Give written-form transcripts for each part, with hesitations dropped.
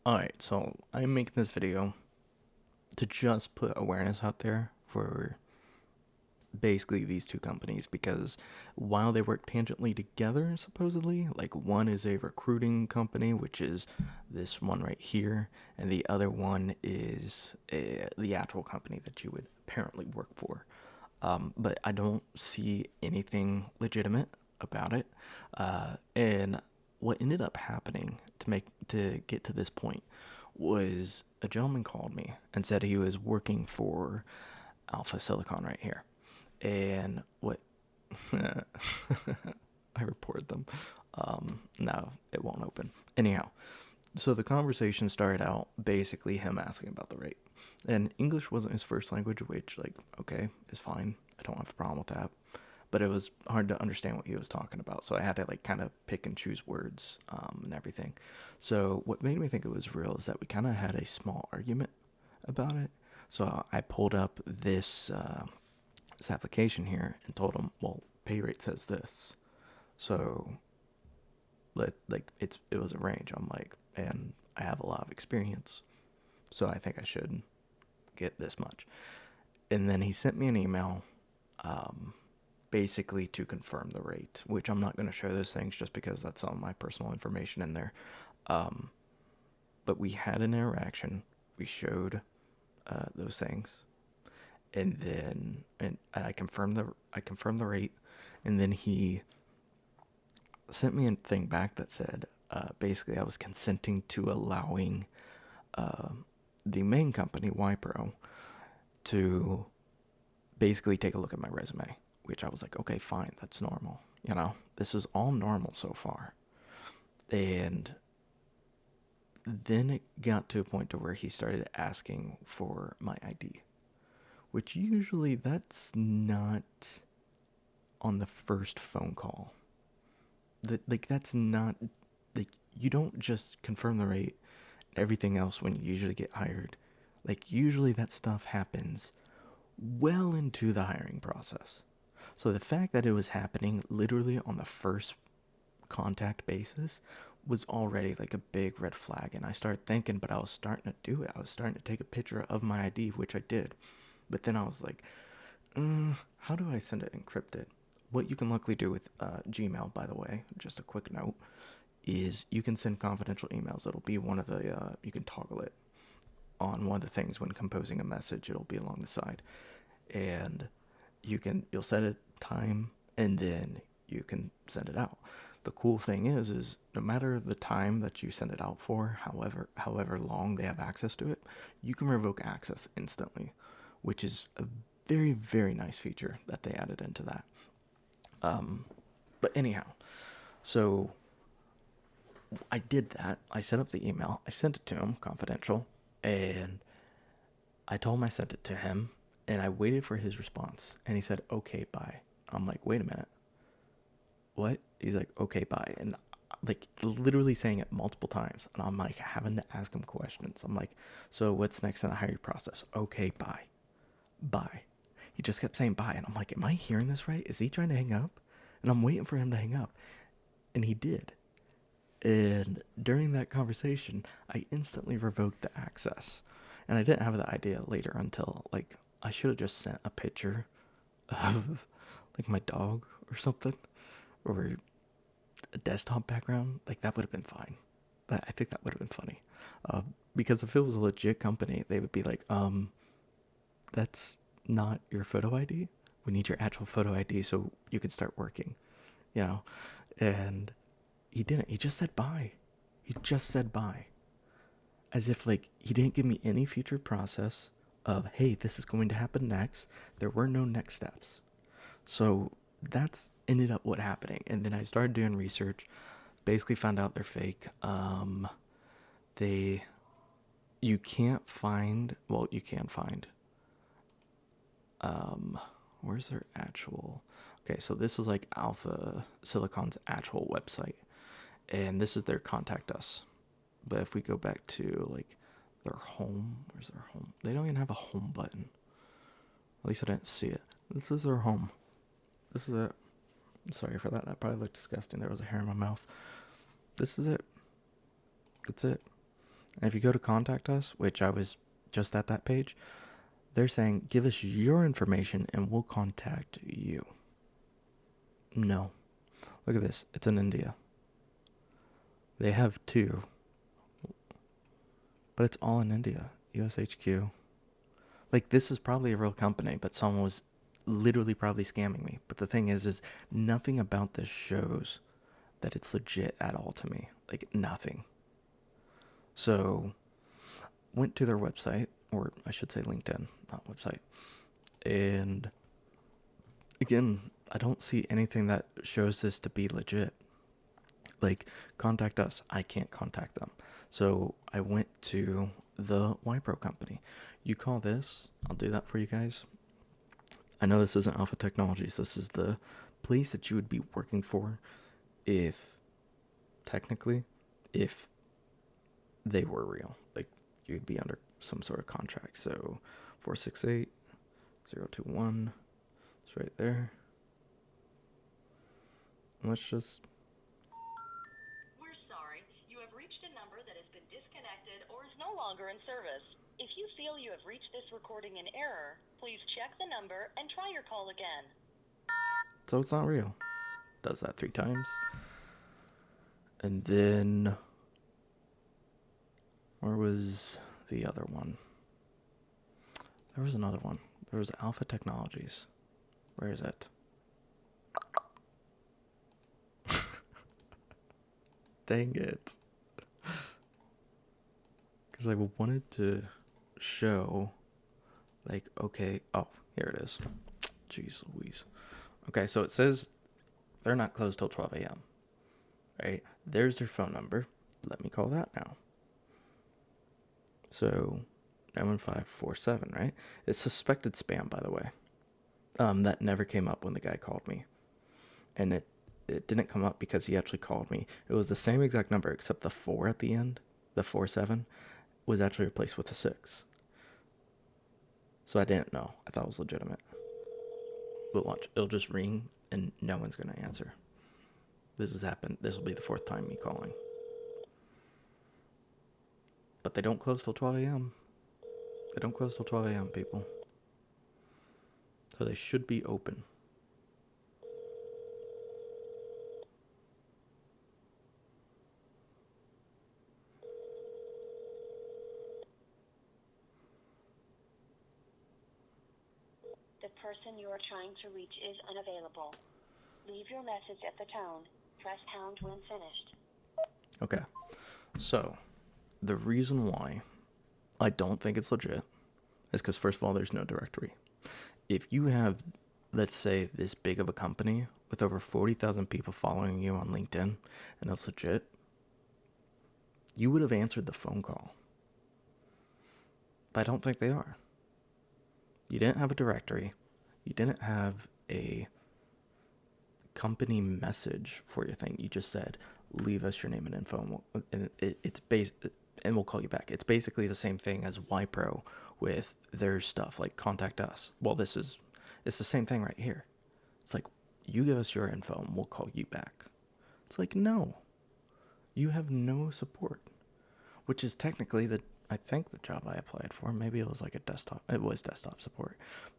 Alright, so I'm making this video to just put awareness out there for basically these two companies because while they work tangentially together, supposedly, like one is a recruiting company, which is this one right here, and the other one is the actual company that you would apparently work for. But I don't see anything legitimate about it. And what ended up happening to get to this point was a gentleman called me and said he was working for Alpha Silicon right here. And what I reported them. No, it won't open. Anyhow, so the conversation started out basically him asking about the rate. And English wasn't his first language, which, like, okay, is fine. I don't have a problem with that. But it was hard to understand what he was talking about. So I had to, like, kind of pick and choose words and everything. So what made me think it was real is that we kind of had a small argument about it. So I pulled up this application here and told him, well, pay rate says this. So it was a range. I'm like, and I have a lot of experience, so I think I should get this much. And then he sent me an email, um, basically to confirm the rate, which I'm not going to show those things just because that's all my personal information in there. Um, but we had an interaction. We showed those things, and then and I confirmed the rate, and then he sent me a thing back that said basically I was consenting to allowing uh, the main company, YPro, to basically take a look at my resume, which I was like, okay, fine, that's normal. This is all normal so far. And then it got to a point to where he started asking for my ID, which usually that's not on the first phone call. That's not like you don't just confirm the rate everything else when you usually get hired. Like usually that stuff happens well into the hiring process. So the fact that it was happening literally on the first contact basis was already like a big red flag. And I started thinking, but I was starting to do it. I was starting to take a picture of my ID, which I did. But then I was like, how do I send it encrypted? What you can luckily do with Gmail, by the way, just a quick note, is you can send confidential emails. It'll be one of the, you can toggle it on one of the things when composing a message. It'll be along the side. And you'll set a time and then you can send it out. The cool thing is no matter the time that you send it out for, however long they have access to it, you can revoke access instantly, which is a very, very nice feature that they added into that. Um, but anyhow, so I did that. I set up the email. I sent it to him, confidential, and I told him I sent it to him, and I waited for his response. And he said, "Okay, bye." I'm like, "Wait a minute, what?" He's like, "Okay, bye," and like literally saying it multiple times. And I'm like having to ask him questions. I'm like, "So what's next in the hiring process?" "Okay, bye, bye." He just kept saying bye, and I'm like, "Am I hearing this right? Is he trying to hang up?" And I'm waiting for him to hang up, and he did. And during that conversation, I instantly revoked the access. And I didn't have the idea later until, like, I should have just sent a picture of, like, my dog or something, or a desktop background. Like, that would have been fine. But I think that would have been funny. Uh, because if it was a legit company, they would be like, that's not your photo ID. We need your actual photo ID so you can start working, you know? And he didn't. He just said bye. He just said bye. As if, like, he didn't give me any future process of, hey, this is going to happen next. There were no next steps. So that's ended up what happening. And then I started doing research, basically found out they're fake. They, you can't find, well, you can find, um, where's their actual, okay, so this is like Alpha Silicon's actual website. And this is their contact us. But if we go back to like their home, where's their home? They don't even have a home button. At least I didn't see it. This is their home. This is it. Sorry for that. That probably looked disgusting. There was a hair in my mouth. This is it. That's it. And if you go to contact us, which I was just at that page, they're saying, give us your information and we'll contact you. No. Look at this. It's in India. They have two, but it's all in India. USHQ. Like, this is probably a real company, but someone was literally probably scamming me. But the thing is nothing about this shows that it's legit at all to me. Like, nothing. So, went to their website, or I should say LinkedIn, not website. And again, I don't see anything that shows this to be legit. Like, contact us. I can't contact them. So I went to the YPro company. You call this, I'll do that for you guys. I know this isn't Alpha Technologies. This is the place that you would be working for if, technically, if they were real. Like, you'd be under some sort of contract. So 468-021, it's right there. And let's just... We're sorry. You have reached a number that has been disconnected or is no longer in service. If you feel you have reached this recording in error, please check the number and try your call again. So it's not real. Does that 3 times. And then... where was the other one? There was another one. There was Alpha Technologies. Where is it? Dang it. Because I wanted to show, like, okay. Oh, here it is. Jeez Louise. Okay, so it says they're not closed till 12 a.m. Right? There's their phone number. Let me call that now. So 91547, right? It's suspected spam, by the way. That never came up when the guy called me. And it didn't come up because he actually called me. It was the same exact number, except the 4 at the end, the 47, was actually replaced with a 6. So I didn't know. I thought it was legitimate. But watch, it'll just ring and no one's going to answer. This has happened. This will be the 4th time me calling. But they don't close till 12 a.m. They don't close till 12 a.m., people. So they should be open. The person you are trying to reach is unavailable. Leave your message at the tone. Press pound when finished. Okay. So, the reason why I don't think it's legit is because, first of all, there's no directory. If you have, let's say, this big of a company with over 40,000 people following you on LinkedIn, and that's legit, you would have answered the phone call. But I don't think they are. You didn't have a directory. You didn't have a company message for your thing. You just said, leave us your name and info, and it's based, and we'll call you back. It's basically the same thing as YPro with their stuff, like contact us. Well, it's the same thing right here. It's like, you give us your info and we'll call you back. It's like, no, you have no support, which is technically I think the job I applied for. Maybe it was like it was desktop support,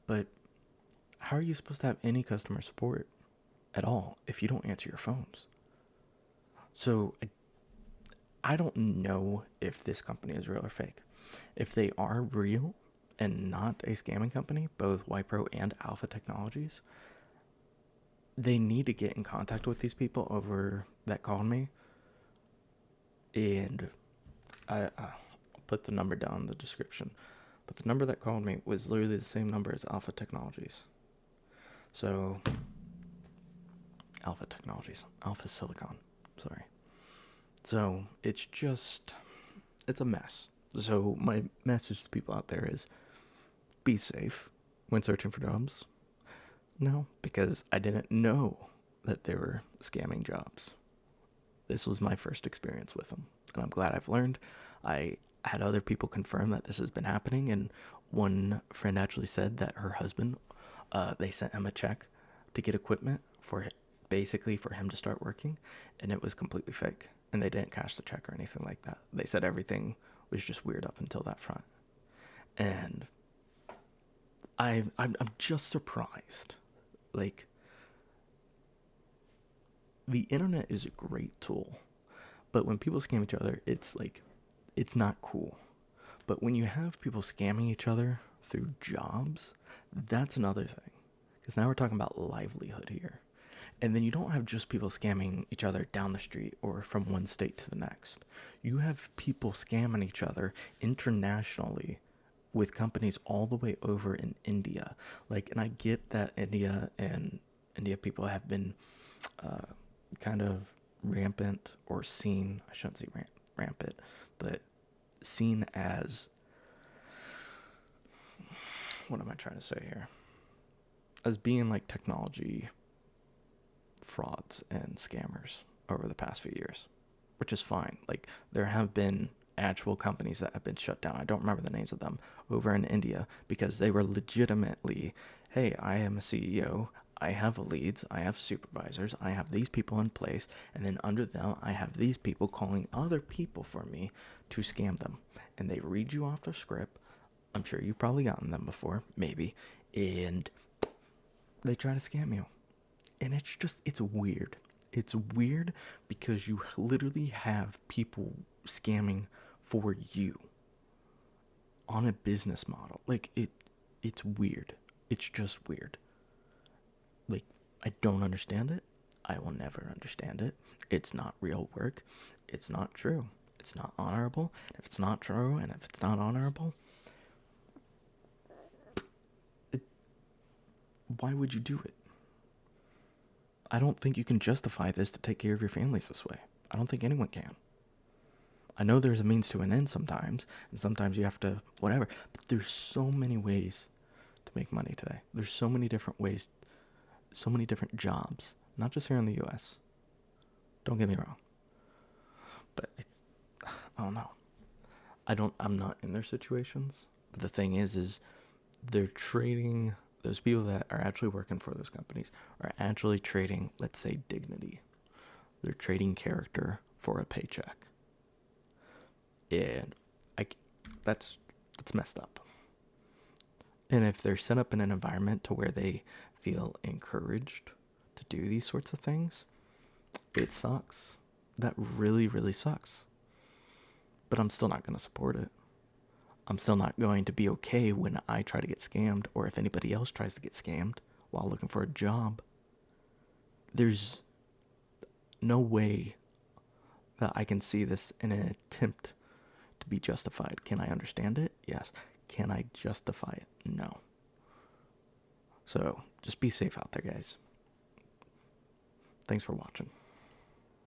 but how are you supposed to have any customer support at all if you don't answer your phones? So I don't know if this company is real or fake. If they are real and not a scamming company, both YPro and Alpha Technologies, they need to get in contact with these people over that called me. And I'll put the number down in the description. But the number that called me was literally the same number as Alpha Technologies. So, Alpha Technologies, Alpha Silicon, sorry. So, it's a mess. So, my message to people out there is, be safe when searching for jobs. No, because I didn't know that they were scamming jobs. This was my first experience with them, and I'm glad I've learned. I had other people confirm that this has been happening, and one friend actually said that her husband, they sent him a check to get equipment basically for him to start working, and it was completely fake, and they didn't cash the check or anything like that. They said everything was just weird up until that front. And I'm just surprised. Like, the internet is a great tool, but when people scam each other, it's like, it's not cool. But when you have people scamming each other through jobs, that's another thing. Because now we're talking about livelihood here. And then you don't have just people scamming each other down the street or from one state to the next. You have people scamming each other internationally with companies all the way over in India. Like, and I get that India people have been kind of rampant or seen, I shouldn't say rampant, but seen as, what am I trying to say here? As being like technology frauds and scammers over the past few years, which is fine. Like, there have been actual companies that have been shut down. I don't remember the names of them over in India because they were legitimately, hey, I am a CEO. I have leads. I have supervisors. I have these people in place. And then under them, I have these people calling other people for me to scam them. And they read you off the script. I'm sure you've probably gotten them before, maybe. And they try to scam you. And it's weird. It's weird because you literally have people scamming for you on a business model. Like, it's weird. It's just weird. Like, I don't understand it. I will never understand it. It's not real work. It's not true. It's not honorable. If it's not true and if it's not honorable, why would you do it? I don't think you can justify this to take care of your families this way. I don't think anyone can. I know there's a means to an end sometimes, and sometimes you have to, whatever, but there's so many ways to make money today. There's so many different ways, so many different jobs, not just here in the US. Don't get me wrong. But I don't know. I'm not in their situations, but the thing is they're trading, those people that are actually working for those companies are actually trading, let's say, dignity. They're trading character for a paycheck. And that's messed up. And if they're set up in an environment to where they feel encouraged to do these sorts of things, it sucks. That really, really sucks. But I'm still not going to support it. I'm still not going to be okay when I try to get scammed or if anybody else tries to get scammed while looking for a job. There's no way that I can see this in an attempt to be justified. Can I understand it? Yes. Can I justify it? No. So just be safe out there, guys. Thanks for watching.